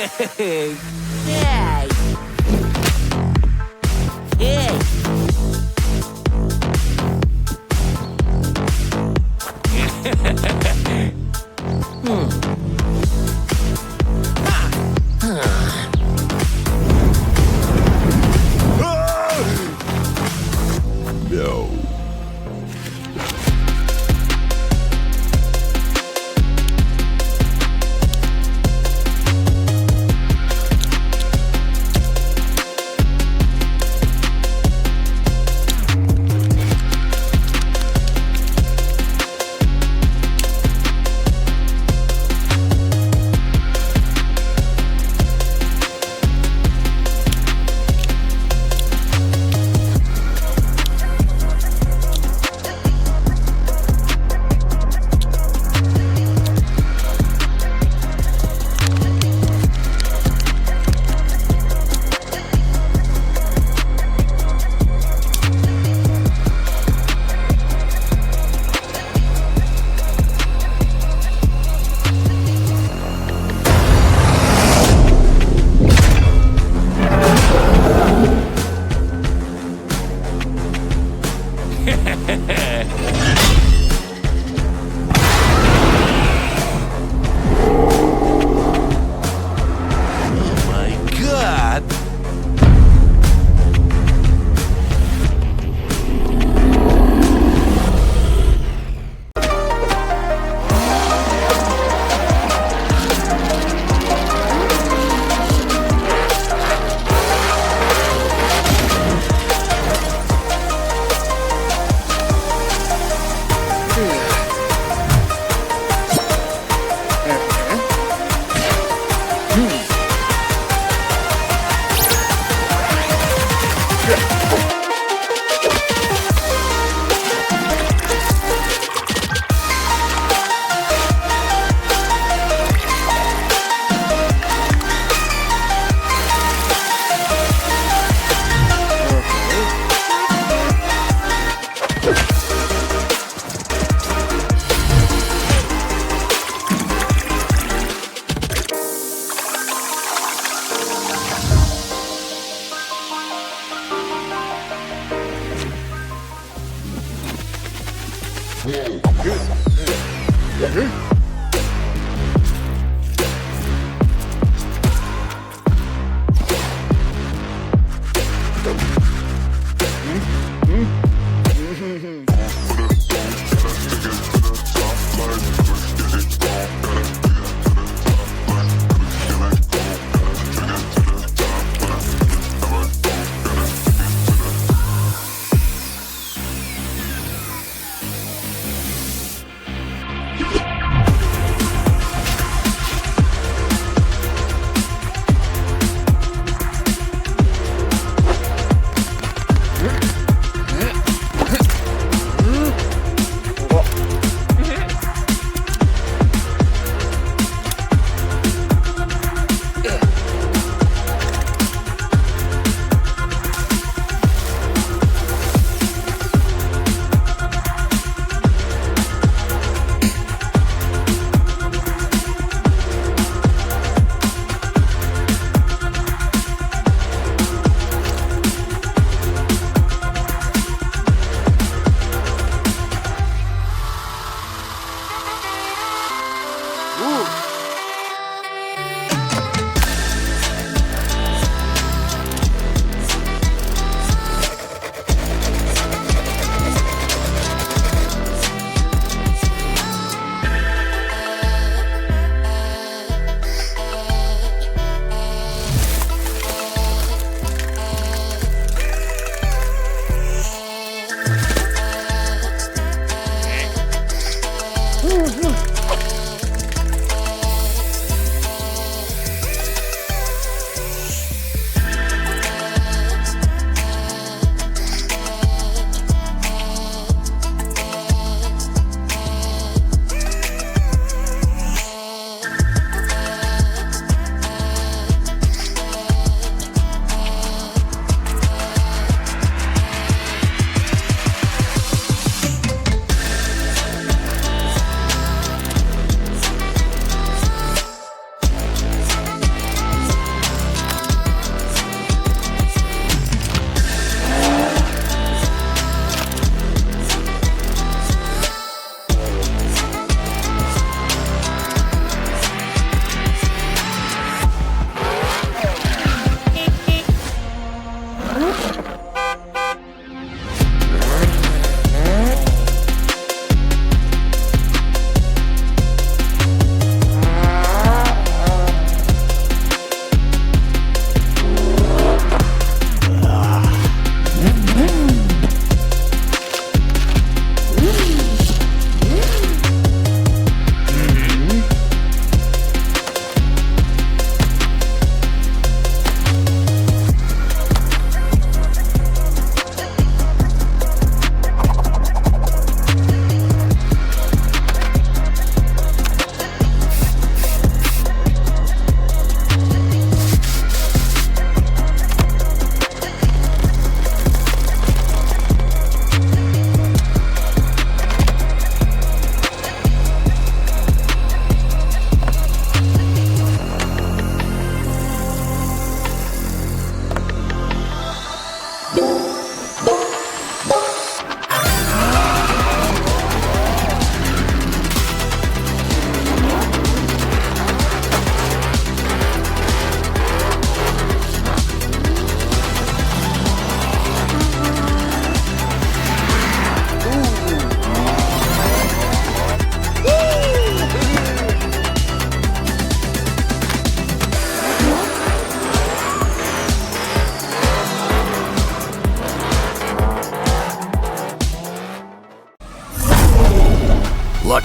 Hey! Hey! No.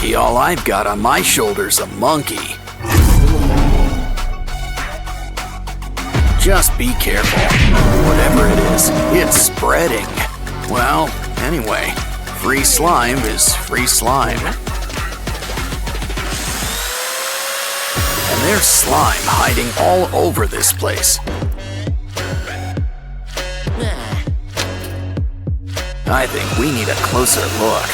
lucky all I've got on my shoulder's a monkey. Just be careful. Whatever it is, it's spreading. Well, anyway, free slime is free slime. And there's slime hiding all over this place. I think we need a closer look.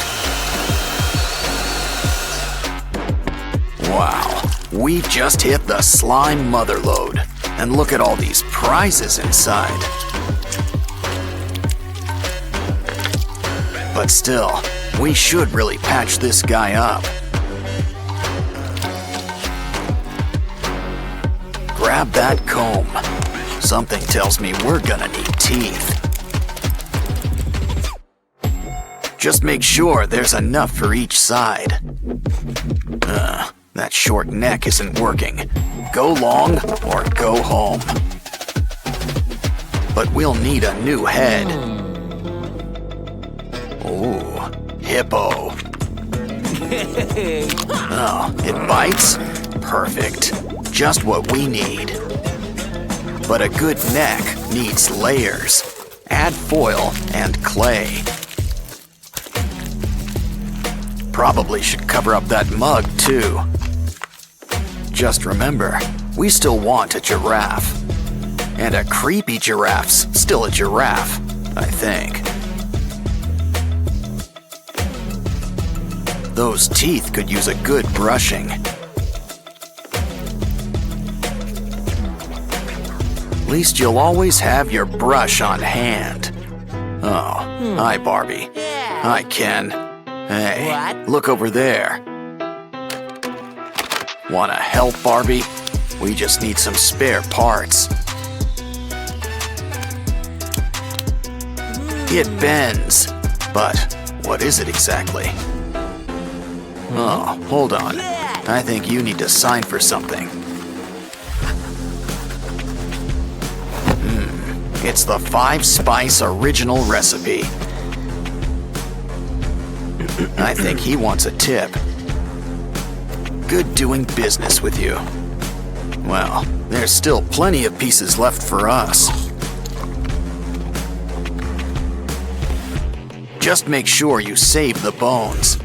Wow, we just hit the slime motherlode. And look at all these prizes inside. But still, we should really patch this guy up. Grab that comb. Something tells me we're gonna need teeth. Just make sure there's enough for each side. That short neck isn't working. Go long or go home. But we'll need a new head. Ooh, hippo. Oh, it bites? Perfect. Just what we need. But a good neck needs layers. Add foil and clay. Probably should cover up that mug too. Just remember, we still want a giraffe. And a creepy giraffe's still a giraffe, I think. Those teeth could use a good brushing. At least you'll always have your brush on hand. Oh, hi Barbie. Hi Ken. Hey, What? look over there. Wanna help, Barbie? We just need some spare parts. It bends, but what is it exactly? Oh, hold on. I think you need to sign for something. It's the 5-spice original recipe. I think he wants a tip. Good doing business with you. Well, there's still plenty of pieces left for us. Just make sure you save the bones.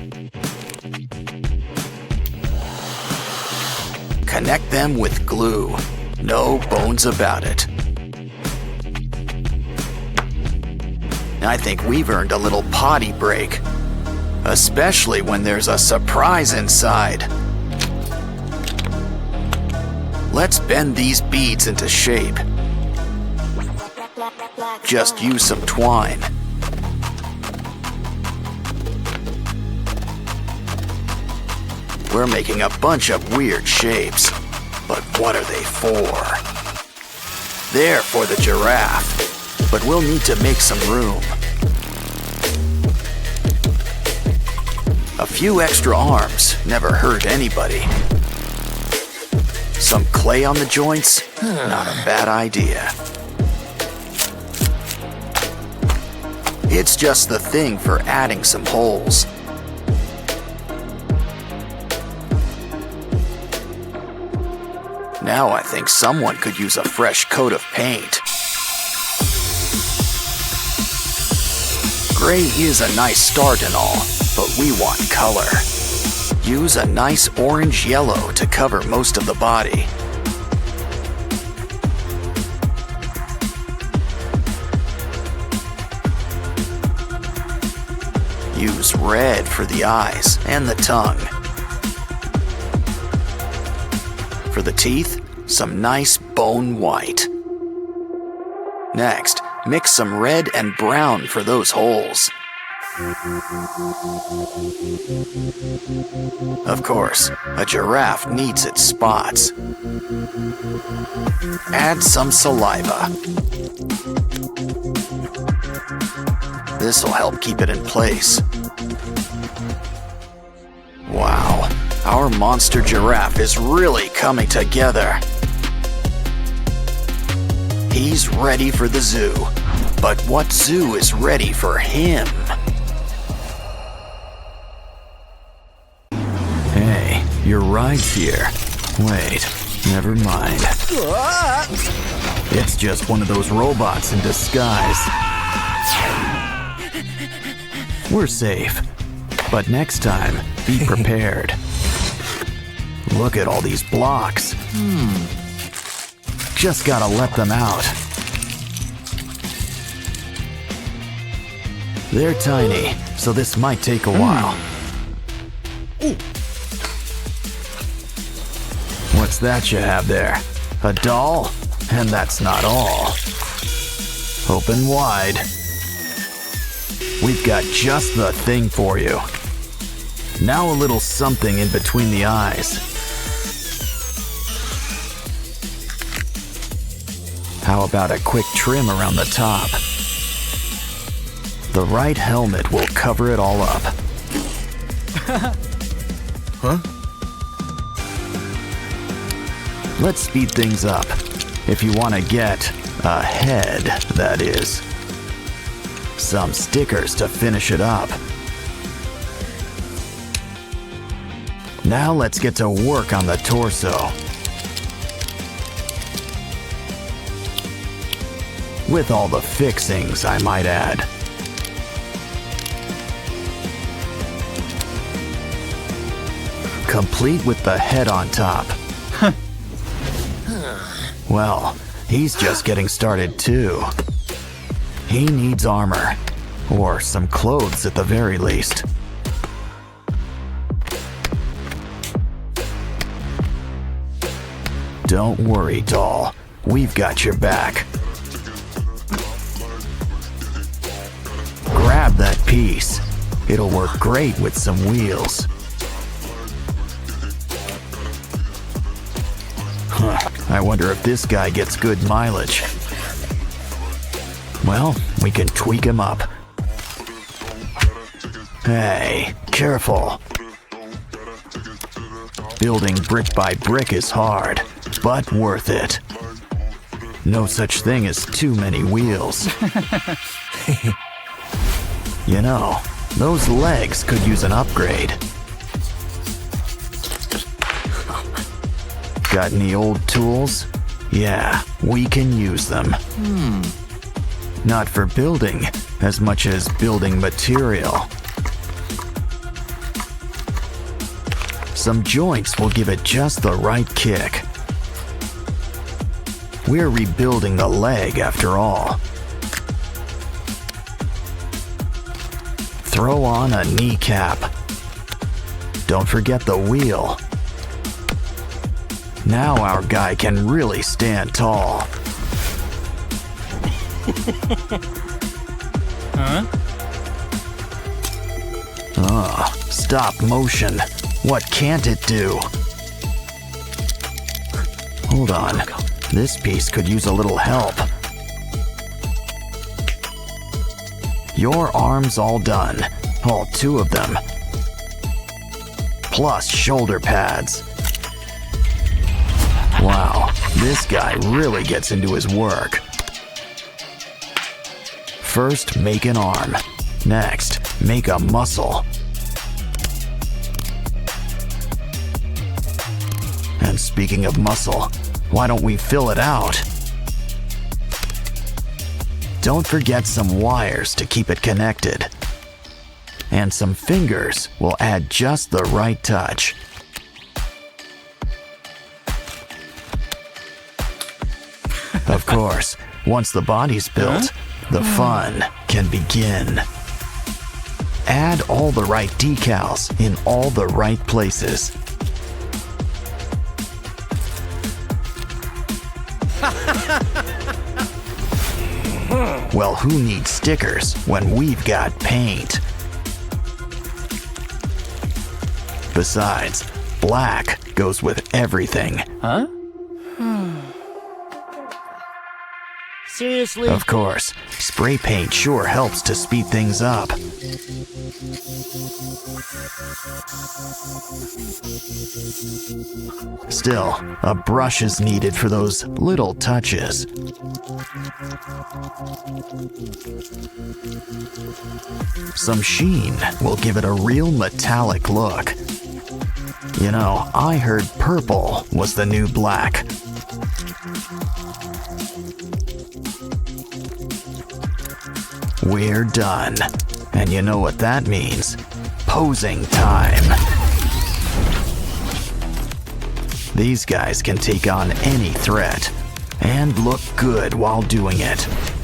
Connect them with glue. No bones about it. I think we've earned a little potty break. Especially when there's a surprise inside. Let's bend these beads into shape. Just use some twine. We're making a bunch of weird shapes. But what are they for? They're for the giraffe, but we'll need to make some room. A few extra arms never hurt anybody. Some clay on the joints? Not a bad idea. It's just the thing for adding some holes. Now I think someone could use a fresh coat of paint. Gray is a nice start and all, but we want color. Use a nice orange yellow to cover most of the body. Use red for the eyes and the tongue. For the teeth, some nice bone white. Next, mix some red and brown for those holes. Of course, a giraffe needs its spots. Add some saliva. This'll help keep it in place. Wow, our monster giraffe is really coming together. He's ready for the zoo, but what zoo is ready for him? Your ride's here. Wait, never mind. It's just one of those robots in disguise. We're safe. But next time, be prepared. Look at all these blocks. Just gotta let them out. They're tiny, so this might take a while. What's that you have there? A doll? And that's not all. Open wide. We've got just the thing for you. Now a little something in between the eyes. How about a quick trim around the top? The right helmet will cover it all up. Huh? Let's speed things up. If you want to get ahead, that is. Some stickers to finish it up. Now let's get to work on the torso. With all the fixings, I might add. Complete with the head on top. Well, he's just getting started too. He needs armor, or some clothes at the very least. Don't worry, doll. We've got your back. Grab that piece. It'll work great with some wheels. I wonder if this guy gets good mileage. Well, we can tweak him up. Hey, careful. Building brick by brick is hard, but worth it. No such thing as too many wheels. You know, those legs could use an upgrade. Got any old tools? Yeah, we can use them. Not for building, as much as building material. Some joints will give it just the right kick. We're rebuilding the leg after all. Throw on a kneecap. Don't forget the wheel. Now our guy can really stand tall. Stop motion. What can't it do? Hold on. This piece could use a little help. Your arms all done. All two of them. Plus shoulder pads. Wow, this guy really gets into his work. First, make an arm. Next, make a muscle. And speaking of muscle, why don't we fill it out? Don't forget some wires to keep it connected. And some fingers will add just the right touch. Of course, once the body's built, the fun can begin. Add all the right decals in all the right places. Well, who needs stickers when we've got paint? Besides, black goes with everything. Seriously? Of course, Spray paint sure helps to speed things up. Still, a brush is needed for those little touches. Some sheen will give it a real metallic look. You know, I heard purple was the new black. We're done. And you know what that means. Posing time. These guys can take on any threat and look good while doing it.